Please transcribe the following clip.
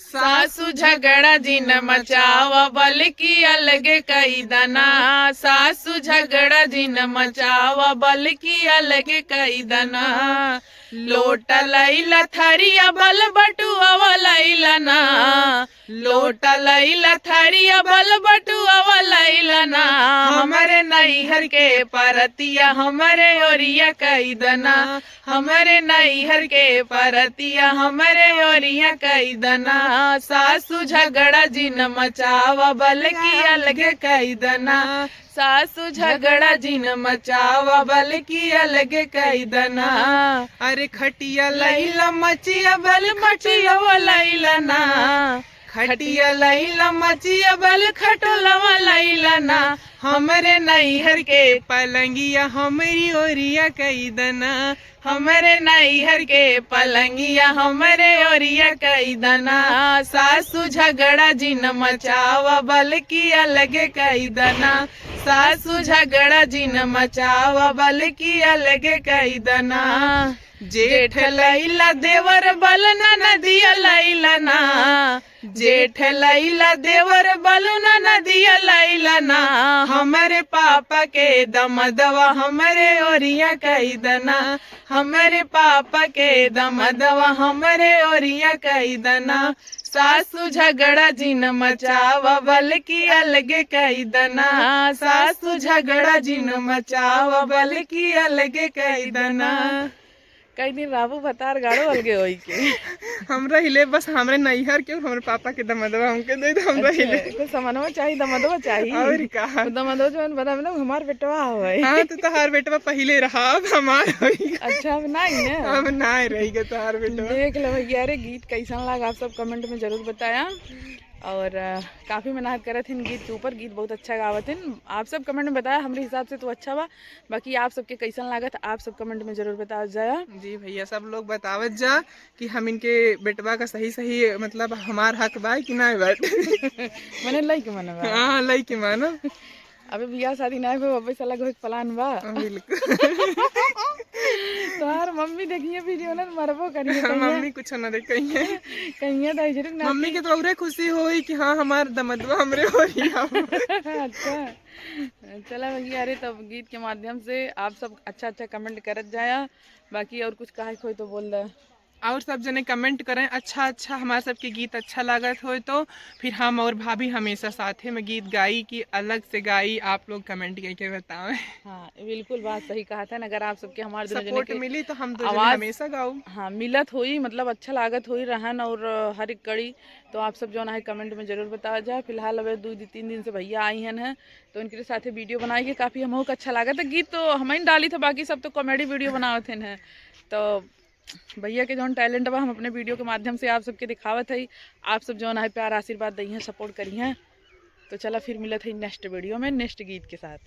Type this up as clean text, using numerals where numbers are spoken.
सासू झगड़ा जिन मचावा बल्कि अलग कई दना, सासू झगड़ा जिन मचावा बल्कि अलग कई दना। लोट लैला थरिया बल बटुआ लैला ना, लोट लैला थरिया बल बटुआ लैला ना। हमरे नैहर के परतिया हमरे ओरिया कई दना, हमरे नैहर के परतिया हमरे ओरिया कई दना। सासू झगड़ा जिन मचावा बल्कि अलग कई दना, सासू झगड़ा जिन मचावा बल्कि अलग कई दना। अरे खटिया लैला मचिया बल खटिया लैला ना, खटिया लैला मचिया बल खटोलवा लैला ना। हमरे नैहर के पलंगिया हमारी ओरिया कई दना, हमरे नैहर के पलंगिया हमरे ओरिया कई दना। सासू झगड़ा जिन मचावा बल्कि अलग कई दना, सासू झगड़ा जिन मचावा बल्कि अलग कई दना। जेठ लैला देवर बल नदिया लैला ना, जेठ लैला देवर बल नदिया लैला ना। हमरे पापा के दमदवा हमरे ओरिया कई दना, हमरे पापा के दमदवा हमरे ओरिया कई दना। सासू झगड़ा जिन मचावा बल्कि अलग कई दना, सासू झगड़ा जिन मचावा बल्कि अलग कई दना। कई दिन राबू बतार गाड़ो अलगे होई के हमरा हिले बस हमरे नैहर के हमरे पापा के दमदवा हमके दे दे। हमरा हिले कुछ सामानवा चाहिए, दमदवा चाहिए और का दमदवा जो बता ना हमार बेटवा होई। हां तो तोहार बेटवा पहले रहा, अब हमार होई। अच्छा अब नहीं ना, अब ना रही के तोहार बेटवा। देख लो भैया रे गीत कैसा लगा आप सब कमेंट में जरूर बताया। और काफ़ी मेहनत करे थे गीत के ऊपर, गीत बहुत अच्छा गावत हैं। आप सब कमेंट में बताया, हमारे हिसाब से तो अच्छा बा, बाकी आप सबके कैसन लागत आप सब कमेंट में जरूर बता जाया। जी भैया सब लोग बतावत जा कि हम इनके बेटवा का सही सही मतलब हमार हक बा कि ना बट मैंने लई के मन बा। हां लई के मानो अबे बियाह शादी ना हो, अबे साला कोई प्लान बा। बिल्कुल तोहार मम्मी देखिए वीडियो ना मरबो करिए मम्मी कुछ ना दे कहिए कहिए तो जरूर ना। मम्मी के तो औरे खुशी होई कि हाँ हमार दमदवा हमरे हो रही है। अच्छा चला भैया, अरे तब गीत के माध्यम से आप सब अच्छा अच्छा कमेंट करत जाया, बाकी और कुछ कहे कोई तो बोल दे। और सब जने कमेंट करें अच्छा अच्छा हमारे सबके गीत अच्छा लागत हो तो फिर हम और भाभी हमेशा साथे में गीत गाई कि अलग से गाई, आप लोग कमेंट करके बताएं। हाँ बिल्कुल बात सही कहा था, अगर आप सबके हमारे सपोर्ट मिली तो हम तो हमेशा गाऊं। हाँ मिलत हुई मतलब अच्छा लागत हुई रहन और हर एक कड़ी, तो आप सब जो है कमेंट में जरूर बता जाए। फिलहाल अब 2-3 दिन से भैया आई हैं तो उनके साथ वीडियो बनाई काफ़ी हमको अच्छा लगा था। गीत तो हमें डाली था, बाकी सब तो कॉमेडी वीडियो बनावत हैं। तो भैया के जौन टैलेंट बा हम अपने वीडियो के माध्यम से आप सबके दिखावत है। आप सब जौन है प्यार आशीर्वाद दी हैं, सपोर्ट करी हैं। तो चला फिर मिलत है नेक्स्ट वीडियो में नेक्स्ट गीत के साथ।